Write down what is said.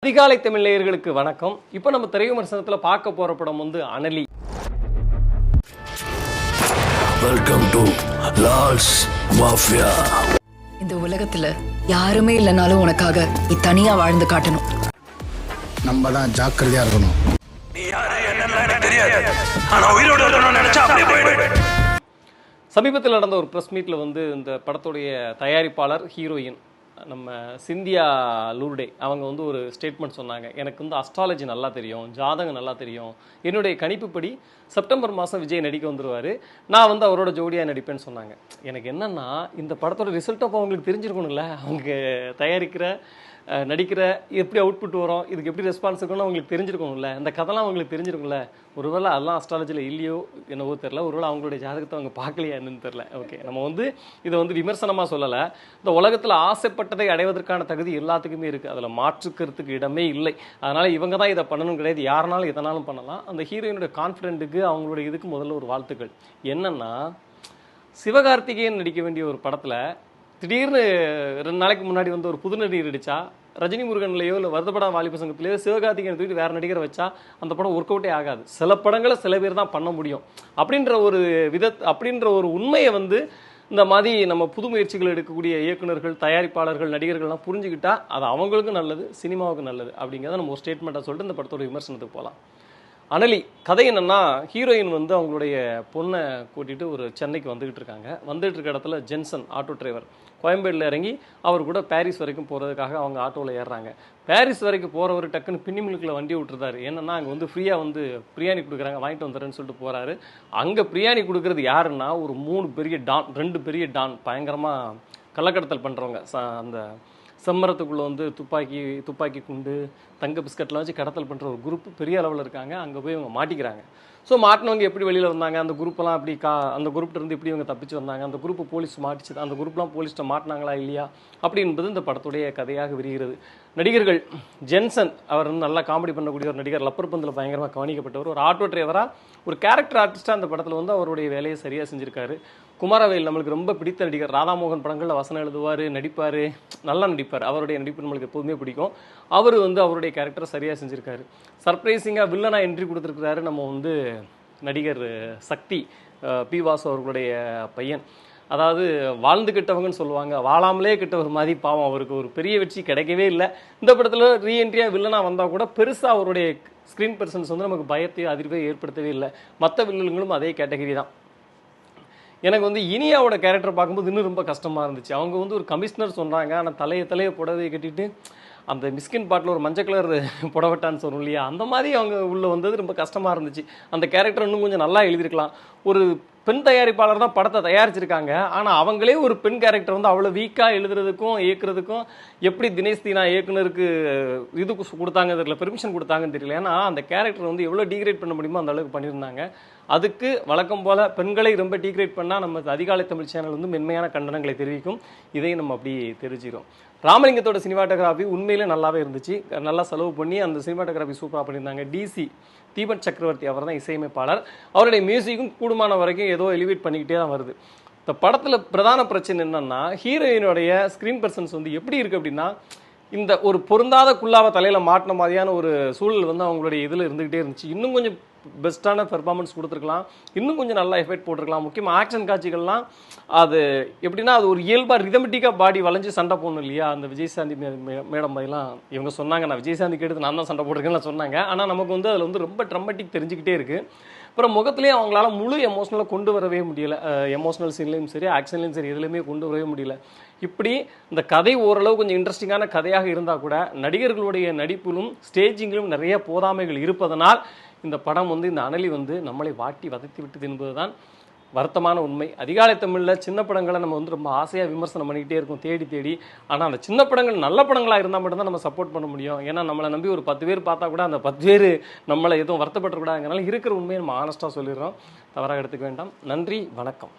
அதிகாலை தமிழ் நேயர்களுக்கு வணக்கம். இப்போ நம்ம திரை விமர்சனத்துல பார்க்க போற படம் வந்து அனலி. Welcome to Lal's mafia. இந்த உலகத்துல யாருமே இல்லைனாலும் உனக்காக நீ தனியா வாழ்ந்து காட்டணும். நம்ம தான் ஜாக்கிரதையா இருக்கணும். சமீபத்தில் நடந்த ஒரு ப்ரெஸ் மீட்டில் வந்து இந்த படத்துடைய தயாரிப்பாளர் ஹீரோயின் நம்ம சிந்தியா லூர்டே அவங்க வந்து ஒரு ஸ்டேட்மெண்ட் சொன்னாங்க. எனக்கு வந்து அஸ்ட்ராலஜி நல்லா தெரியும், ஜாதகம் நல்லா தெரியும், என்னுடைய கணிப்புப்படி செப்டம்பர் மாதம் விஜய் நடிக்க வந்துடுவார், நான் வந்து அவரோட ஜோடியாக நடிப்பேன்னு சொன்னாங்க. எனக்கு என்னென்னா இந்த படத்தோட ரிசல்ட் அப்போ அவங்களுக்கு தெரிஞ்சிருக்கணும்ல, அவங்க தயாரிக்கிற நடிக்கிற எப்படி அவுட்புட் வரும், இதுக்கு எப்படி ரெஸ்பான்ஸ் இருக்குன்னு அவங்களுக்கு தெரிஞ்சிருக்கணும்ல, இந்த கதைலாம் அவங்களுக்கு தெரிஞ்சிருக்கும்ல. ஒருவேளை அதெல்லாம் அஸ்ட்ராலஜியில் இல்லையோ என்னவோ தெரில, ஒருவேளை அவங்களுடைய ஜாதகத்தை அவங்க பார்க்கலையா என்னன்னு தெரில. ஓகே, நம்ம வந்து இதை வந்து விமர்சனமாக சொல்லலை. இந்த உலகத்தில் ஆசைப்பட்டதை அடைவதற்கான தகுதி எல்லாத்துக்குமே இருக்குது, அதில் மாற்றுக்கிறதுக்கு இடமே இல்லை. அதனால் இவங்க தான் இதை பண்ணணும் கிடையாது, யாருனாலும் எதனாலும் பண்ணலாம். அந்த ஹீரோயினுடைய கான்ஃபிடென்ட்டுக்கு அவங்களுடைய இதுக்கு முதல்ல ஒரு வாழ்த்துக்கள். என்னென்னா சிவகார்த்திகேயன் நடிக்க வேண்டிய ஒரு படத்தில் திடீர்னு 2 நாளைக்கு முன்னாடி வந்து ஒரு புது நடிகர் நடித்தா, ரஜினி முருகன்லையோ இல்லை வருத்தப்படா வாலிப சங்கத்திலையோ சிவகார்த்திகேயன் தூக்கிட்டு வேறு நடிகரை வச்சா அந்த படம் ஒர்க் அவுட்டே ஆகாது. சில படங்களை சில பேர் தான் பண்ண முடியும் அப்படின்ற ஒரு உண்மையை வந்து இந்த மாதிரி நம்ம புது முயற்சிகள் எடுக்கக்கூடிய இயக்குநர்கள், தயாரிப்பாளர்கள், நடிகர்கள்லாம் புரிஞ்சுக்கிட்டா அது அவங்களுக்கும் நல்லது, சினிமாவுக்கு நல்லது. அப்படிங்கிறத நம்ம ஒரு ஸ்டேட்மெண்ட்டாக சொல்லிட்டு இந்த படத்தோட விமர்சனத்துக்கு போகலாம். அனலி கதை என்னென்னா, ஹீரோயின் வந்து அவங்களுடைய பொண்ணை கூட்டிகிட்டு ஒரு சென்னைக்கு வந்துகிட்டு இருக்காங்க. வந்துட்டு இருக்க இடத்துல ஜென்சன் ஆட்டோ டிரைவர் கோயம்பேடில் இறங்கி அவர் கூட பாரிஸ் வரைக்கும் போகிறதுக்காக அவங்க ஆட்டோவில் ஏறுறாங்க. பாரிஸ் வரைக்கும் போகிறவர் டக்குன்னு பின்னிமிலுக்கில் வண்டி விட்டுருந்தாரு. ஏன்னா அங்கே வந்து ஃப்ரீயாக வந்து பிரியாணி கொடுக்குறாங்க, வாங்கிட்டு வந்துடுறேன்னு சொல்லிட்டு போகிறாரு. அங்கே பிரியாணி கொடுக்குறது யாருன்னா ஒரு 2 பெரிய டான் பயங்கரமாக கள்ளக்கடத்தல் பண்ணுறவங்க. அந்த செம்மரத்துக்குள்ளே வந்து துப்பாக்கி குண்டு தங்க பிஸ்கட்லாம் வச்சு கடத்தல் பண்ணுற ஒரு குரூப் பெரிய அளவில் இருக்காங்க. அங்கே போய் இவங்க மாட்டிக்கிறாங்க. ஸோ மாட்டினவங்க எப்படி வெளியில் வந்தாங்க, அந்த குரூப்பெல்லாம் அப்படி அந்த குரூப்லேருந்து எப்படி இவங்க தப்பிச்சு வந்தாங்க, அந்த குரூப்பு போலீஸ் மாட்டிச்சு, அந்த குரூப்லாம் போலீஸ்ட்டை மாட்டினாங்களா இல்லையா அப்படி என்பது இந்த படத்துடைய கதையாக விரிகிறது. நடிகர்கள் ஜென்சன் அவர் வந்து நல்லா காமெடி பண்ணக்கூடிய ஒரு நடிகர், லப்பர் பந்தில் பயங்கரமாக கவனிக்கப்பட்டவர், ஒரு ஆட்டோ டிரைவராக ஒரு கேரக்டர் ஆர்டிஸ்ட்டாக அந்த படத்தில் வந்து அவருடைய வேலையை சரியாக செஞ்சுருக்காரு. குமாரவேல் நம்மளுக்கு ரொம்ப பிடித்த நடிகர், ராதாமோகன் படங்களில் வசனம் எழுதுவார், நடிப்பார், நல்லா நடிப்பார். அவருடைய நடிப்பு நம்மளுக்கு எப்போதுமே பிடிக்கும். அவர் வந்து அவருடைய கேரக்டரை சரியாக செஞ்சுருக்காரு. சர்ப்ரைசிங்காக வில்லனாக என்ட்ரி கொடுத்துருக்கிறாரு நம்ம வந்து நடிகர் சக்தி, பி வாசு அவர்களுடைய பையன். அதாவது வாழ்ந்து கெட்டவங்கன்னு சொல்லுவாங்க, வாழாமலே கெட்டவர் மாதிரி. பாவம், அவருக்கு ஒரு பெரிய வெற்றி கிடைக்கவே இல்லை. இந்த படத்தில் ரீஎன்ட்ரியாக வில்லனாக வந்தால் கூட பெருசாக அவருடைய ஸ்க்ரீன் பர்சன்ஸ் வந்து நமக்கு பயத்தையோ அதிர்வையோ ஏற்படுத்தவே இல்லை. மற்ற வில்லன்களும் அதே கேட்டகரி தான். எனக்கு வந்து இனியாவோட கேரக்டர் பார்க்கும்போது இன்னும் ரொம்ப கஷ்டமாக இருந்துச்சு. அவங்க வந்து ஒரு கமிஷனர் சொன்னாங்க, ஆனால் தலையை புடவை கட்டிட்டு அந்த மிஸ்கின் பாட்டில் ஒரு மஞ்சள் கலர் புடவட்டான்னு சொல்லும் இல்லையா, அந்த மாதிரி அவங்க உள்ளே வந்தது ரொம்ப கஷ்டமாக இருந்துச்சு. அந்த கேரக்டர் இன்னும் கொஞ்சம் நல்லா எழுதியிருக்கலாம். ஒரு பெண் தயாரிப்பாளர் தான் படத்தை தயாரிச்சிருக்காங்க, ஆனால் அவங்களே ஒரு பெண் கேரக்டர் வந்து அவ்வளோ வீக்காக எழுதுறதுக்கும் இயக்குறதுக்கும் எப்படி தினேஷ் தீனா இயக்குனருக்கு இது கொடுத்தாங்க தெரியல, பெர்மிஷன் கொடுத்தாங்கன்னு தெரியல. ஏன்னா அந்த கேரக்டர் வந்து எவ்வளோ டீக்ரேட் பண்ண முடியுமோ அந்த அளவுக்கு பண்ணியிருந்தாங்க. அதுக்கு வழக்கம் போல் பெண்களை ரொம்ப டீக்ரேட் பண்ணால் நம்ம அதிகாலை தமிழ் சேனல் வந்து மென்மையான கண்டனங்களை தெரிவிக்கும். இதையும் நம்ம அப்படி தெரிஞ்சுக்கிறோம். ராமலிங்கத்தோட சினிமாட்டோகிராஃபி உண்மையிலே நல்லாவே இருந்துச்சு, நல்லா செலவு பண்ணி அந்த சினிமாட்டோகிராஃபி சூப்பராக பண்ணியிருந்தாங்க. டிசி தீபன் சக்கரவர்த்தி அவர் தான் இசையமைப்பாளர். அவருடைய மியூசிக்கும் கூடுமான வரைக்கும் ஏதோ எலிவேட் பண்ணிக்கிட்டே தான் வருது. இந்த படத்தில் பிரதான பிரச்சனை என்னென்னா, ஹீரோயினுடைய ஸ்க்ரீன் பர்சன்ஸ் வந்து எப்படி இருக்குது அப்படின்னா, இந்த ஒரு பொருந்தாத குள்ளாவை தலையில் மாட்டின மாதிரியான ஒரு சூழல் வந்து அவங்களுடைய இதில் இருந்துக்கிட்டே இருந்துச்சு. இன்னும் கொஞ்சம் பெஸ்ட்டான பெர்ஃபார்மன்ஸ் கொடுத்துருக்கலாம், இன்னும் கொஞ்சம் நல்லா எஃபெக்ட் போட்டிருக்கலாம். முக்கியமாக ஆக்ஷன் காட்சிகள்லாம் அது எப்படின்னா, அது ஒரு இயல்பாக ரிதமெட்டிக்காக பாடி வளைஞ்சு சண்டை போடணும் இல்லையா. அந்த விஜயசாந்தி மேடம் மாதிரிலாம் இவங்க சொன்னாங்க, நான் விஜயசாந்திக்கு எடுத்து நான் தான் சண்டை போட்டிருக்கேன்னு சொன்னாங்க. ஆனால் நமக்கு வந்து அதில் வந்து ரொம்ப ட்ரமட்டிக் தெரிஞ்சுக்கிட்டே இருக்குது. அப்புறம் முகத்துலேயே அவங்களால முழு எமோஷனலாக கொண்டு வரவே முடியலை. எமோஷனல் சீன்லேயும் சரி, ஆக்ஷன்லேயும் சரி, எதுலேயுமே கொண்டு வரவே முடியல. இப்படி இந்த கதை ஓரளவு கொஞ்சம் இன்ட்ரெஸ்டிங்கான கதையாக இருந்தால் கூட நடிகர்களுடைய நடிப்பிலும் ஸ்டேஜிங்கிலும் நிறைய போதாமைகள் இருப்பதனால் இந்த படம் வந்து, இந்த அனலி வந்து நம்மளை வாட்டி வதைத்து விட்டது என்பதுதான் வருத்தமான உண்மை. அதிகாலை தமிழில் சின்ன படங்களை நம்ம வந்து ரொம்ப ஆசையாக விமர்சனம் பண்ணிக்கிட்டே இருக்கோம் தேடி. ஆனால் அந்த சின்ன படங்கள் நல்ல படங்களாக இருந்தால் மட்டும்தான் நம்ம சப்போர்ட் பண்ண முடியும். ஏன்னா நம்மளை நம்பி ஒரு 10 பேர் பார்த்தா கூட அந்த 10 பேர் நம்மளை எதுவும் வருத்தப்பட்டுறக்கூடாதுங்கிறனால இருக்கிற உண்மையை நம்ம ஆனஸ்ட்டாக சொல்லிடுறோம். தவறாக எடுத்துக்க வேண்டாம். நன்றி, வணக்கம்.